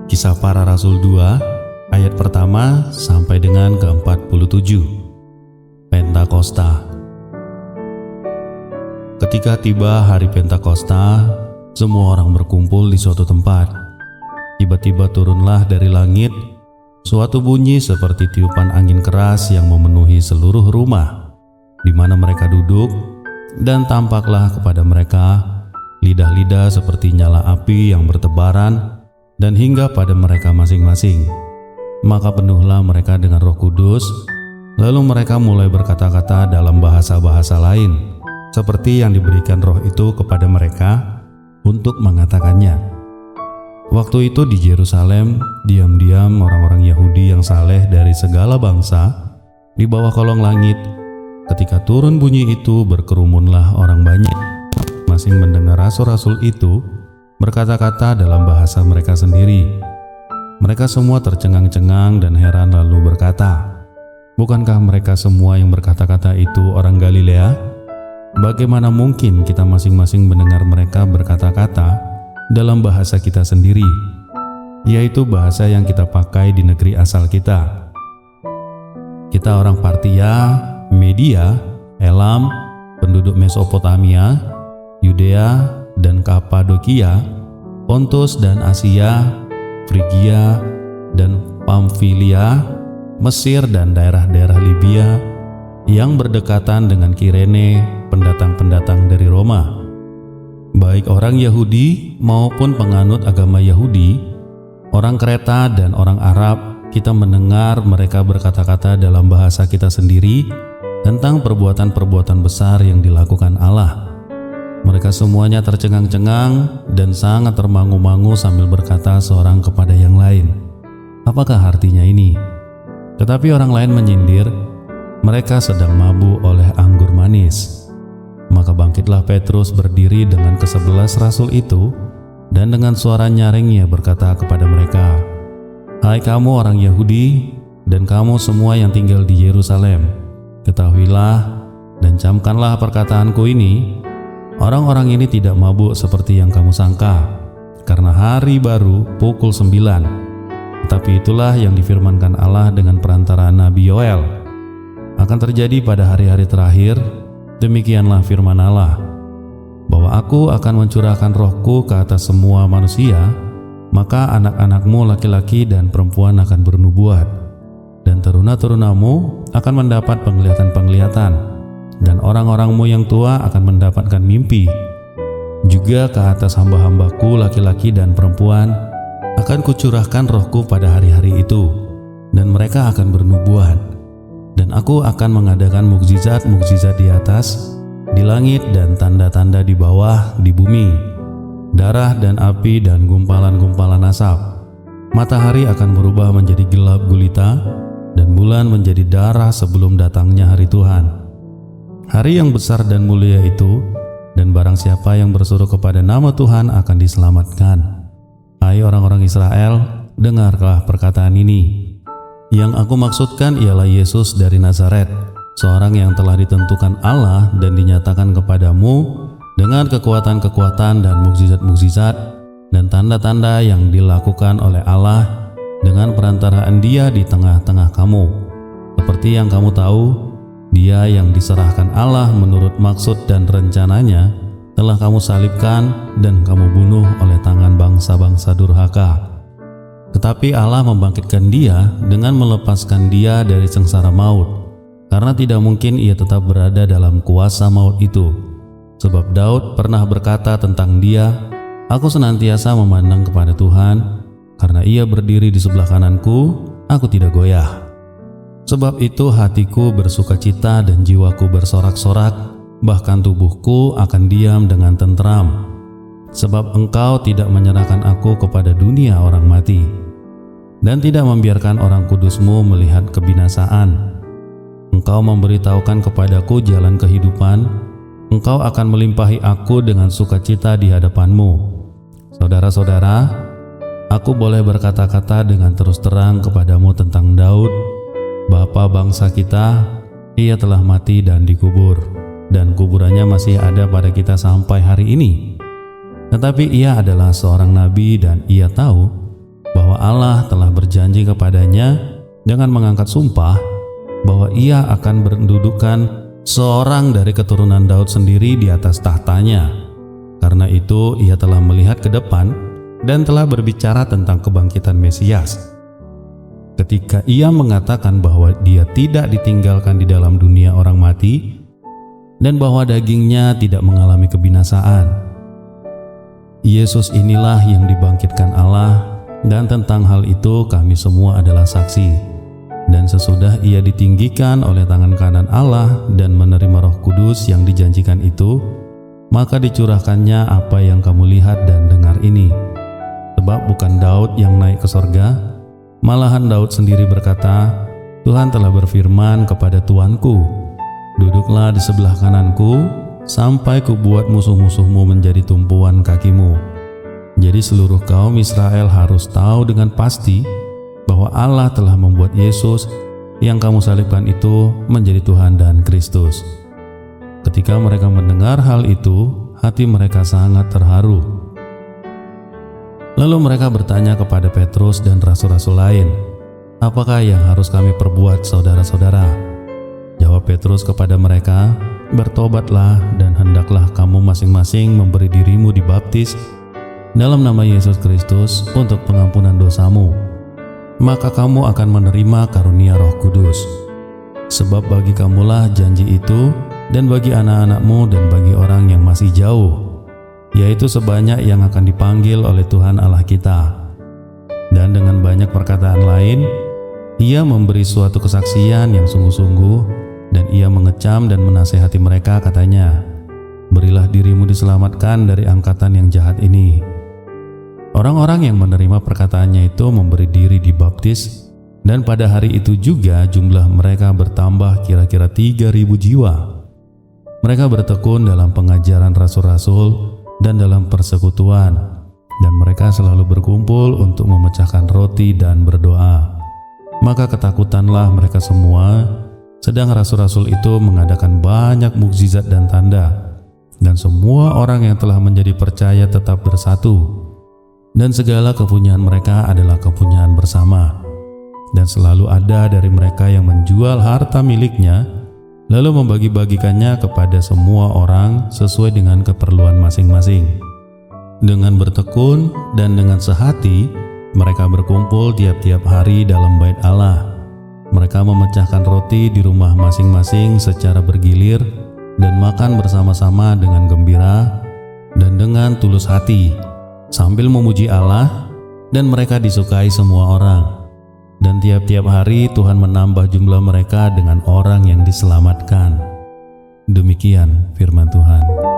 Kisah Para Rasul 2 ayat pertama sampai dengan ke-47. Pentakosta. Ketika tiba hari Pentakosta, semua orang berkumpul di suatu tempat. Tiba-tiba turunlah dari langit suatu bunyi seperti tiupan angin keras yang memenuhi seluruh rumah di mana mereka duduk, dan tampaklah kepada mereka lidah-lidah seperti nyala api yang bertebaran dan hingga pada mereka masing-masing. Maka penuhlah mereka dengan Roh Kudus, lalu mereka mulai berkata-kata dalam bahasa-bahasa lain, seperti yang diberikan Roh itu kepada mereka untuk mengatakannya. Waktu itu di Yerusalem, diam-diam orang-orang Yahudi yang saleh dari segala bangsa di bawah kolong langit. Ketika turun bunyi itu, berkerumunlah orang banyak, masing mendengar rasul-rasul itu berkata-kata dalam bahasa mereka sendiri. Mereka semua tercengang-cengang dan heran lalu berkata, "Bukankah mereka semua yang berkata-kata itu orang Galilea? Bagaimana mungkin kita masing-masing mendengar mereka berkata-kata dalam bahasa kita sendiri, yaitu bahasa yang kita pakai di negeri asal kita? Kita orang Partia, Media, Elam, penduduk Mesopotamia, Yudea dan Kapadokia, Pontus dan Asia, Frigia dan Pamfilia, Mesir dan daerah-daerah Libya yang berdekatan dengan Kirene, pendatang-pendatang dari Roma, baik orang Yahudi maupun penganut agama Yahudi, orang Kreta dan orang Arab. Kita mendengar mereka berkata-kata dalam bahasa kita sendiri tentang perbuatan-perbuatan besar yang dilakukan Allah." Mereka semuanya tercengang-cengang dan sangat termangu-mangu sambil berkata seorang kepada yang lain, "Apakah artinya ini?" Tetapi orang lain menyindir, "Mereka sedang mabuk oleh anggur manis." Maka bangkitlah Petrus berdiri dengan ke-11 rasul itu, dan dengan suara nyaring ia berkata kepada mereka, "Hai kamu orang Yahudi dan kamu semua yang tinggal di Yerusalem, ketahuilah dan camkanlah perkataanku ini. Orang-orang ini tidak mabuk seperti yang kamu sangka, karena hari baru pukul 9. Tetapi itulah yang difirmankan Allah dengan perantara Nabi Yoel akan terjadi pada hari-hari terakhir. Demikianlah firman Allah, bahwa aku akan mencurahkan rohku ke atas semua manusia, maka anak-anakmu laki-laki dan perempuan akan bernubuat, dan teruna-terunamu akan mendapat penglihatan-penglihatan, dan orang-orangmu yang tua akan mendapatkan mimpi. Juga ke atas hamba-hambaku laki-laki dan perempuan akan kucurahkan rohku pada hari-hari itu, dan mereka akan bernubuat. Dan aku akan mengadakan mukjizat-mukjizat di atas, di langit, dan tanda-tanda di bawah, di bumi, darah dan api dan gumpalan-gumpalan asap. Matahari akan berubah menjadi gelap gulita, dan bulan menjadi darah sebelum datangnya hari Tuhan, hari yang besar dan mulia itu. Dan barang siapa yang berseru kepada nama Tuhan akan diselamatkan. Hai orang-orang Israel, dengarlah perkataan ini. Yang aku maksudkan ialah Yesus dari Nazaret, seorang yang telah ditentukan Allah dan dinyatakan kepadamu dengan kekuatan-kekuatan dan mukjizat-mukjizat dan tanda-tanda yang dilakukan oleh Allah dengan perantaraan Dia di tengah-tengah kamu. Seperti yang kamu tahu, Dia yang diserahkan Allah menurut maksud dan rencananya telah kamu salibkan dan kamu bunuh oleh tangan bangsa-bangsa durhaka. Tetapi Allah membangkitkan Dia dengan melepaskan Dia dari sengsara maut, karena tidak mungkin Ia tetap berada dalam kuasa maut itu. Sebab Daud pernah berkata tentang Dia, "Aku senantiasa memandang kepada Tuhan, karena Ia berdiri di sebelah kananku, aku tidak goyah." Sebab itu hatiku bersukacita dan jiwaku bersorak-sorak, bahkan tubuhku akan diam dengan tenteram. Sebab Engkau tidak menyerahkan aku kepada dunia orang mati, dan tidak membiarkan orang kudus-Mu melihat kebinasaan. Engkau memberitahukan kepadaku jalan kehidupan. Engkau akan melimpahi aku dengan sukacita di hadapan-Mu. Saudara-saudara, aku boleh berkata-kata dengan terus terang kepadamu tentang Daud, bapa bangsa kita. Ia telah mati dan dikubur, dan kuburannya masih ada pada kita sampai hari ini. Tetapi ia adalah seorang nabi, dan ia tahu bahwa Allah telah berjanji kepadanya dengan mengangkat sumpah bahwa ia akan mendudukan seorang dari keturunan Daud sendiri di atas tahtanya. Karena itu ia telah melihat ke depan dan telah berbicara tentang kebangkitan Mesias. Ketika ia mengatakan bahwa dia tidak ditinggalkan di dalam dunia orang mati dan bahwa dagingnya tidak mengalami kebinasaan. Yesus inilah yang dibangkitkan Allah, dan tentang hal itu kami semua adalah saksi. Dan sesudah ia ditinggikan oleh tangan kanan Allah dan menerima Roh Kudus yang dijanjikan itu, maka dicurahkannya apa yang kamu lihat dan dengar ini. Sebab bukan Daud yang naik ke sorga, malahan Daud sendiri berkata, Tuhan telah berfirman kepada Tuanku, duduklah di sebelah kananku, sampai kubuat musuh-musuhmu menjadi tumpuan kakimu. Jadi seluruh kaum Israel harus tahu dengan pasti bahwa Allah telah membuat Yesus yang kamu salibkan itu menjadi Tuhan dan Kristus. Ketika mereka mendengar hal itu, hati mereka sangat terharu. Lalu mereka bertanya kepada Petrus dan rasul-rasul lain, apakah yang harus kami perbuat, saudara-saudara? Jawab Petrus kepada mereka, bertobatlah dan hendaklah kamu masing-masing memberi dirimu dibaptis dalam nama Yesus Kristus untuk pengampunan dosamu. Maka kamu akan menerima karunia Roh Kudus. Sebab bagi kamulah janji itu, dan bagi anak-anakmu dan bagi orang yang masih jauh, yaitu sebanyak yang akan dipanggil oleh Tuhan Allah kita. Dan dengan banyak perkataan lain, ia memberi suatu kesaksian yang sungguh-sungguh, dan ia mengecam dan menasehati mereka, katanya, berilah dirimu diselamatkan dari angkatan yang jahat ini. Orang-orang yang menerima perkataannya itu memberi diri dibaptis, dan pada hari itu juga jumlah mereka bertambah kira-kira 3.000 jiwa. Mereka bertekun dalam pengajaran rasul-rasul dan dalam persekutuan, dan mereka selalu berkumpul untuk memecahkan roti dan berdoa. Maka ketakutanlah mereka semua, sedang rasul-rasul itu mengadakan banyak mukjizat dan tanda, dan semua orang yang telah menjadi percaya tetap bersatu, dan segala kepunyaan mereka adalah kepunyaan bersama. Dan selalu ada dari mereka yang menjual harta miliknya, lalu membagi-bagikannya kepada semua orang sesuai dengan keperluan masing-masing. Dengan bertekun dan dengan sehati, mereka berkumpul tiap-tiap hari dalam bait Allah. Mereka memecahkan roti di rumah masing-masing secara bergilir dan makan bersama-sama dengan gembira dan dengan tulus hati, sambil memuji Allah, dan mereka disukai semua orang. Dan tiap-tiap hari Tuhan menambah jumlah mereka dengan orang yang diselamatkan. Demikian firman Tuhan.